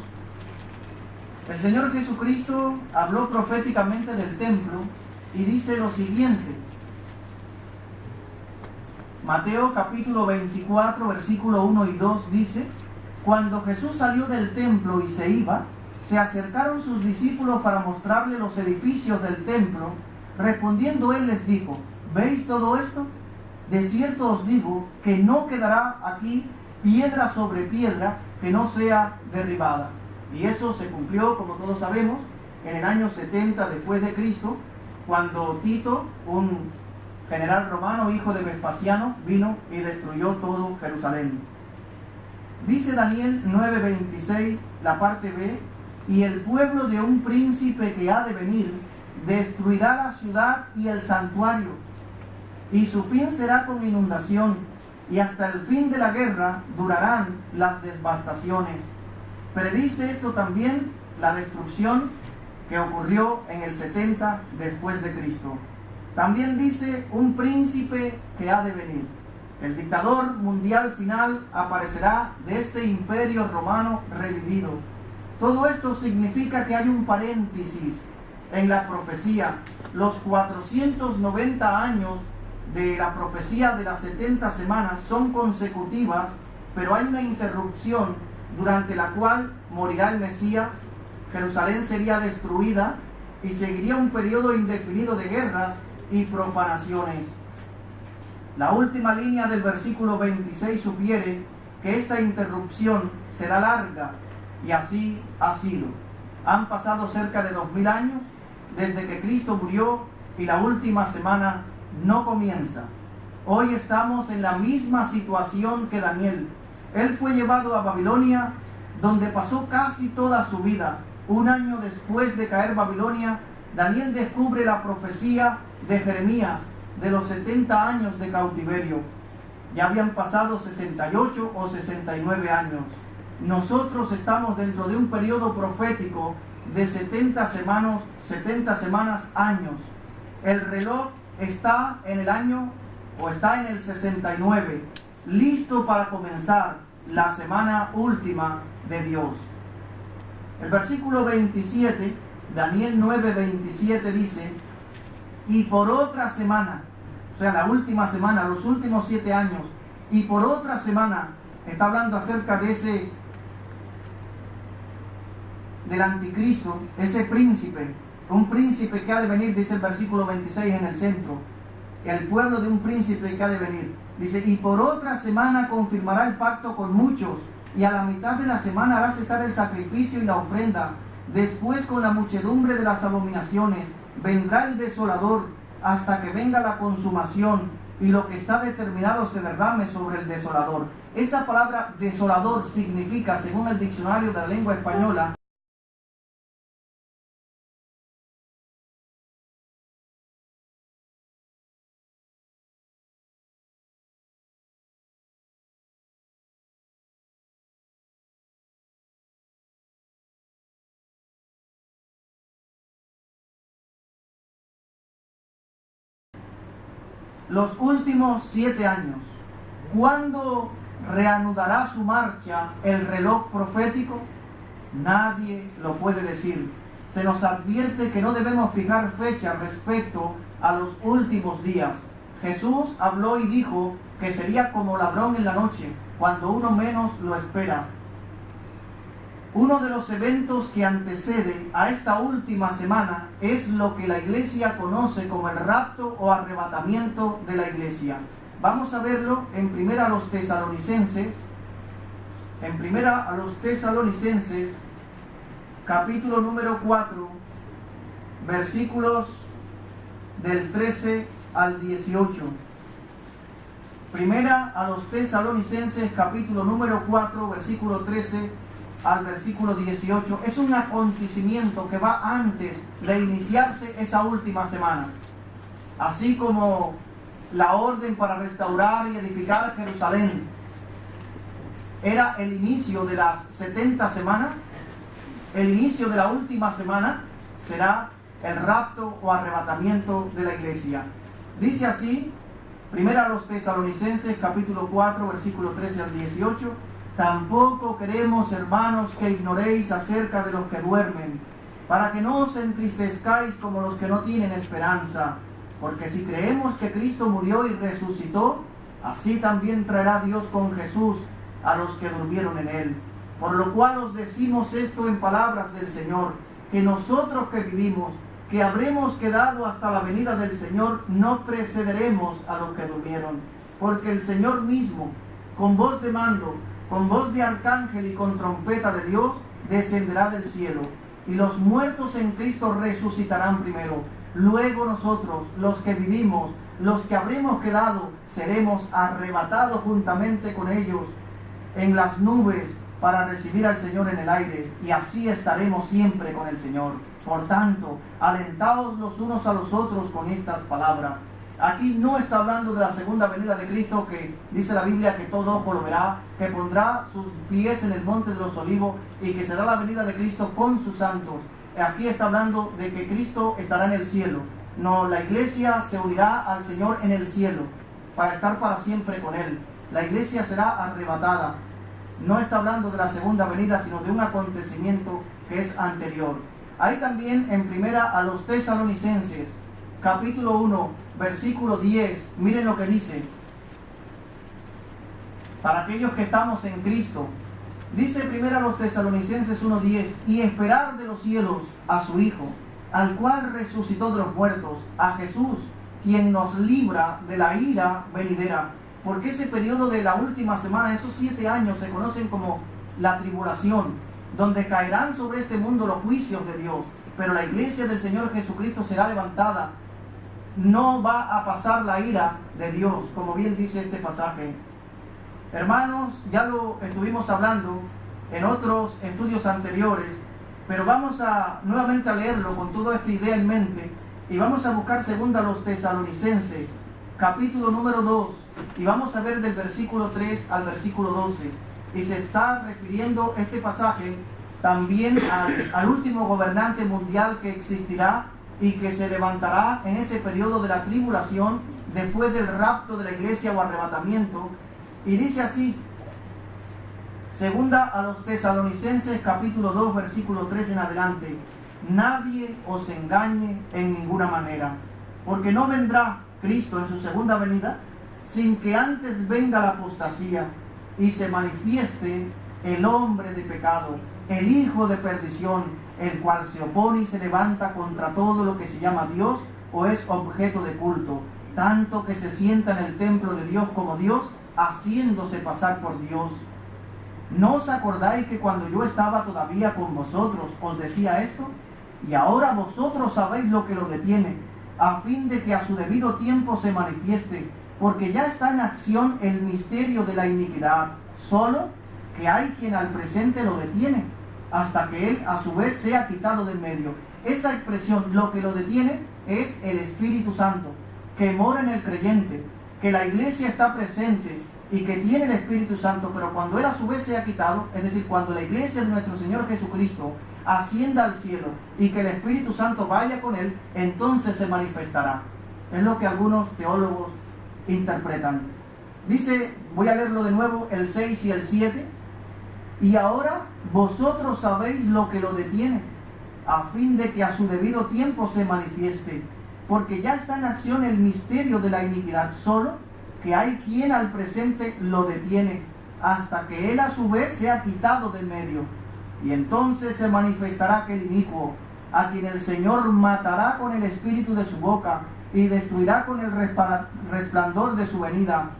El Señor Jesucristo habló proféticamente del templo y dice lo siguiente. Mateo capítulo 24, versículo 1 y 2 dice: Cuando Jesús salió del templo y se iba, se acercaron sus discípulos para mostrarle los edificios del templo. Respondiendo él les dijo: ¿Veis todo esto? De cierto os digo que no quedará aquí piedra sobre piedra que no sea derribada. Y eso se cumplió, como todos sabemos, en el año 70 después de Cristo, cuando Tito, un general romano, hijo de Vespasiano, vino y destruyó todo Jerusalén. Dice Daniel 9:26, la parte B: y el pueblo de un príncipe que ha de venir destruirá la ciudad y el santuario, y su fin será con inundación, y hasta el fin de la guerra durarán las devastaciones. Predice esto también la destrucción que ocurrió en el 70 después de Cristo. También dice un príncipe que ha de venir. El dictador mundial final aparecerá de este imperio romano revivido. Todo esto significa que hay un paréntesis en la profecía. Los 490 años de la profecía de las 70 semanas son consecutivas, pero hay una interrupción durante la cual morirá el Mesías, Jerusalén sería destruida y seguiría un periodo indefinido de guerras y profanaciones. La última línea del versículo 26 sugiere que esta interrupción será larga, y así ha sido. Han pasado cerca de 2000 años desde que Cristo murió y la última semana no comienza. Hoy estamos en la misma situación que Daniel. Él fue llevado a Babilonia, donde pasó casi toda su vida. Un año después de caer Babilonia, Daniel descubre la profecía de Jeremías de los 70 años de cautiverio. Ya habían pasado 68 o 69 años. Nosotros estamos dentro de un periodo profético de 70 semanas, años. El reloj está en el año, o está en el 69, listo para comenzar la semana última de Dios. El versículo 27, Daniel 9:27 dice: y por otra semana, o sea, la última semana, los últimos 7 años, y por otra semana, está hablando acerca de del anticristo, ese príncipe, un príncipe que ha de venir, dice el versículo 26 en el centro, el pueblo de un príncipe que ha de venir. Dice: y por otra semana confirmará el pacto con muchos, y a la mitad de la semana hará cesar el sacrificio y la ofrenda. Después, con la muchedumbre de las abominaciones, vendrá el desolador, hasta que venga la consumación, y lo que está determinado se derrame sobre el desolador. Esa palabra desolador significa, según el diccionario de la lengua española, los últimos 7 años. ¿Cuándo reanudará su marcha el reloj profético? Nadie lo puede decir. Se nos advierte que no debemos fijar fecha respecto a los últimos días. Jesús habló y dijo que sería como ladrón en la noche, cuando uno menos lo espera. Uno de los eventos que antecede a esta última semana es lo que la iglesia conoce como el rapto o arrebatamiento de la iglesia. Vamos a verlo en primera a los Tesalonicenses, capítulo número 4, versículos del 13 al 18. Primera a los Tesalonicenses, capítulo número 4, versículo 13 al versículo 18, es un acontecimiento que va antes de iniciarse esa última semana. Así como la orden para restaurar y edificar Jerusalén era el inicio de las 70 semanas, el inicio de la última semana será el rapto o arrebatamiento de la iglesia. Dice así, primera a los Tesalonicenses, capítulo 4, versículo 13 al 18, tampoco queremos, hermanos, que ignoréis acerca de los que duermen, para que no os entristezcáis como los que no tienen esperanza, porque si creemos que Cristo murió y resucitó, así también traerá Dios con Jesús a los que durmieron en él. Por lo cual os decimos esto en palabras del Señor, que nosotros que vivimos, que habremos quedado hasta la venida del Señor, no precederemos a los que durmieron, porque el Señor mismo, con voz de mando, con voz de arcángel y con trompeta de Dios, descenderá del cielo, y los muertos en Cristo resucitarán primero. Luego nosotros, los que vivimos, los que habremos quedado, seremos arrebatados juntamente con ellos en las nubes para recibir al Señor en el aire, y así estaremos siempre con el Señor. Por tanto, alentaos los unos a los otros con estas palabras. Aquí no está hablando de la segunda venida de Cristo, que dice la Biblia que todo ojo lo verá, que pondrá sus pies en el monte de los olivos y que será la venida de Cristo con sus santos. Aquí está hablando de que Cristo estará en el cielo. No, la iglesia se unirá al Señor en el cielo para estar para siempre con Él. La iglesia será arrebatada. No está hablando de la segunda venida, sino de un acontecimiento que es anterior. Ahí también en primera a los Tesalonicenses, capítulo 1, versículo 10, miren lo que dice. Para aquellos que estamos en Cristo, dice primero a los Tesalonicenses 1:10, y esperar de los cielos a su Hijo, al cual resucitó de los muertos, a Jesús, quien nos libra de la ira venidera. Porque ese periodo de la última semana, esos 7 años, se conocen como la tribulación, donde caerán sobre este mundo los juicios de Dios. Pero la iglesia del Señor Jesucristo será levantada. No va a pasar la ira de Dios, como bien dice este pasaje. Hermanos, ya lo estuvimos hablando en otros estudios anteriores, pero vamos a nuevamente a leerlo con toda esta idea en mente, y vamos a buscar segunda a los Tesalonicenses, capítulo número 2, y vamos a ver del versículo 3 al versículo 12, y se está refiriendo este pasaje también al último gobernante mundial que existirá y que se levantará en ese periodo de la tribulación después del rapto de la iglesia o arrebatamiento. Y dice así, segunda a los Tesalonicenses capítulo 2 versículo 3 en adelante, nadie os engañe en ninguna manera, porque no vendrá Cristo en su segunda venida sin que antes venga la apostasía y se manifieste el hombre de pecado, el hijo de perdición, el cual se opone y se levanta contra todo lo que se llama Dios o es objeto de culto, tanto que se sienta en el templo de Dios como Dios, haciéndose pasar por Dios. ¿No os acordáis que cuando yo estaba todavía con vosotros os decía esto? Y ahora vosotros sabéis lo que lo detiene, a fin de que a su debido tiempo se manifieste, porque ya está en acción el misterio de la iniquidad, solo que hay quien al presente lo detiene, hasta que él a su vez sea quitado del medio. Esa expresión, lo que lo detiene, es el Espíritu Santo, que mora en el creyente, que la iglesia está presente y que tiene el Espíritu Santo, pero cuando él a su vez sea quitado, es decir, cuando la iglesia de nuestro Señor Jesucristo ascienda al cielo y que el Espíritu Santo vaya con él, entonces se manifestará. Es lo que algunos teólogos interpretan. Dice, voy a leerlo de nuevo, el 6 y el 7, y ahora vosotros sabéis lo que lo detiene, a fin de que a su debido tiempo se manifieste, porque ya está en acción el misterio de la iniquidad, solo que hay quien al presente lo detiene, hasta que él a su vez sea quitado del medio. Y entonces se manifestará aquel inicuo, a quien el Señor matará con el espíritu de su boca, y destruirá con el resplandor de su venida.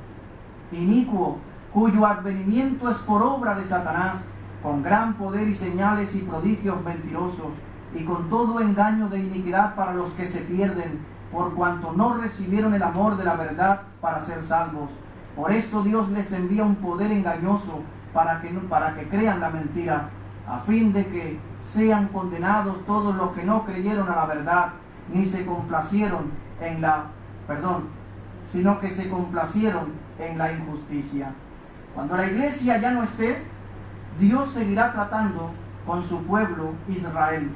Inicuo, cuyo advenimiento es por obra de Satanás, con gran poder y señales y prodigios mentirosos, y con todo engaño de iniquidad para los que se pierden, por cuanto no recibieron el amor de la verdad para ser salvos. Por esto Dios les envía un poder engañoso para que crean la mentira, a fin de que sean condenados todos los que no creyeron a la verdad, ni se complacieron en la, sino que se complacieron en la injusticia. Cuando la iglesia ya no esté, Dios seguirá tratando con su pueblo Israel.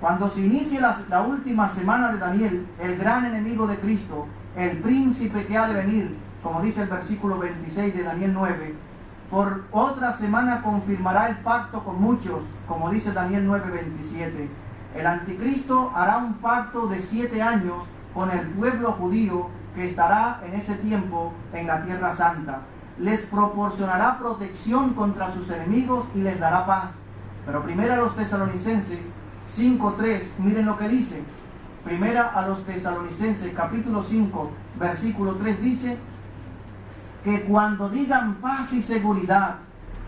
Cuando se inicie la última semana de Daniel, el gran enemigo de Cristo, el príncipe que ha de venir, como dice el versículo 26 de Daniel 9, por otra semana confirmará el pacto con muchos, como dice Daniel 9:27. El anticristo hará un pacto de 7 años con el pueblo judío que estará en ese tiempo en la Tierra Santa. Les proporcionará protección contra sus enemigos y les dará paz. Pero primera a los Tesalonicenses 5:3, miren lo que dice. Primera a los Tesalonicenses capítulo 5, versículo 3 dice que cuando digan paz y seguridad,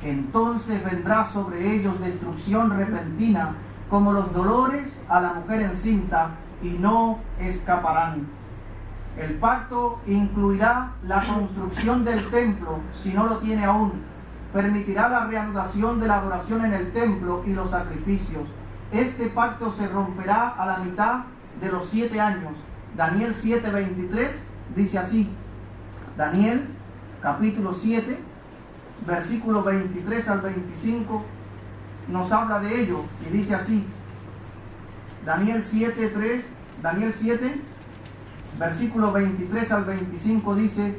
entonces vendrá sobre ellos destrucción repentina, como los dolores a la mujer encinta, y no escaparán. El pacto incluirá la construcción del templo, si no lo tiene aún. Permitirá la reanudación de la adoración en el templo y los sacrificios. Este pacto se romperá a la mitad de los 7 años. Daniel 7:23 dice así. Daniel capítulo 7, versículo 23 al 25, nos habla de ello y dice así. Daniel 7, versículo 23 al 25 dice: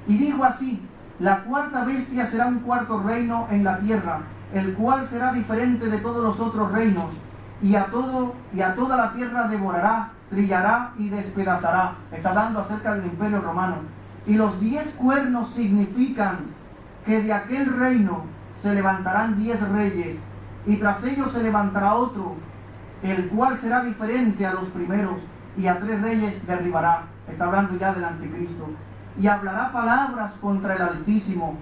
y dijo así: la cuarta bestia será un cuarto reino en la tierra, el cual será diferente de todos los otros reinos, y a toda la tierra devorará, trillará y despedazará. Está hablando acerca del Imperio Romano. Y los 10 cuernos significan que de aquel reino se levantarán 10 reyes, y tras ellos se levantará otro, el cual será diferente a los primeros, y a 3 reyes derribará. Está hablando ya del anticristo. Y hablará palabras contra el Altísimo,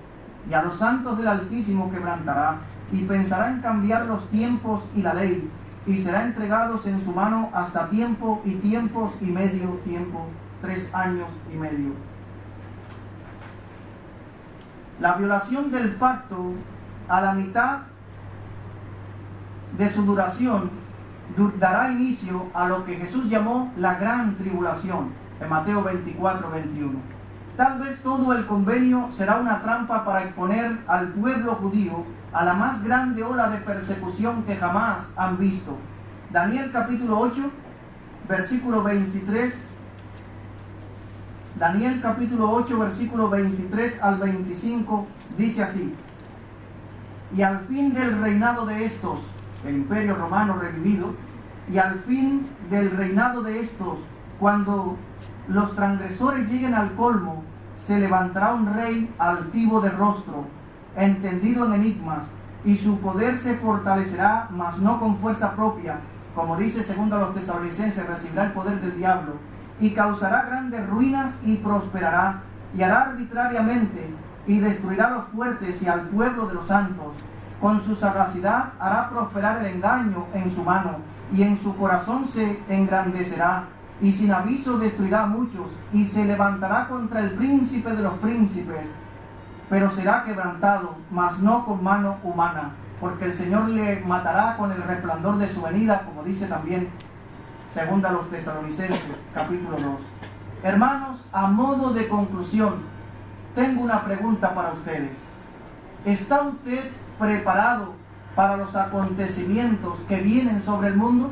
y a los santos del Altísimo quebrantará, y pensará en cambiar los tiempos y la ley, y será entregados en su mano hasta tiempo y tiempos y medio tiempo, 3 años y medio. La violación del pacto a la mitad de su duración dará inicio a lo que Jesús llamó la gran tribulación, en Mateo 24:21. Tal vez todo el convenio será una trampa para exponer al pueblo judío a la más grande ola de persecución que jamás han visto. Daniel capítulo 8, versículo 23. Daniel capítulo 8, versículo 23 al 25, dice así: y al fin del reinado de estos, el Imperio Romano revivido, y al fin del reinado de estos, cuando los transgresores lleguen al colmo, se levantará un rey altivo de rostro, entendido en enigmas, y su poder se fortalecerá, mas no con fuerza propia, como dice segundo a los Tesalonicenses, recibirá el poder del diablo, y causará grandes ruinas y prosperará, y hará arbitrariamente, y destruirá a los fuertes y al pueblo de los santos. Con su sagacidad hará prosperar el engaño en su mano, y en su corazón se engrandecerá, y sin aviso destruirá a muchos, y se levantará contra el príncipe de los príncipes, pero será quebrantado, mas no con mano humana, porque el Señor le matará con el resplandor de su venida, como dice también segunda a los Tesalonicenses, capítulo 2. Hermanos, a modo de conclusión, tengo una pregunta para ustedes. ¿Está usted preparado para los acontecimientos que vienen sobre el mundo?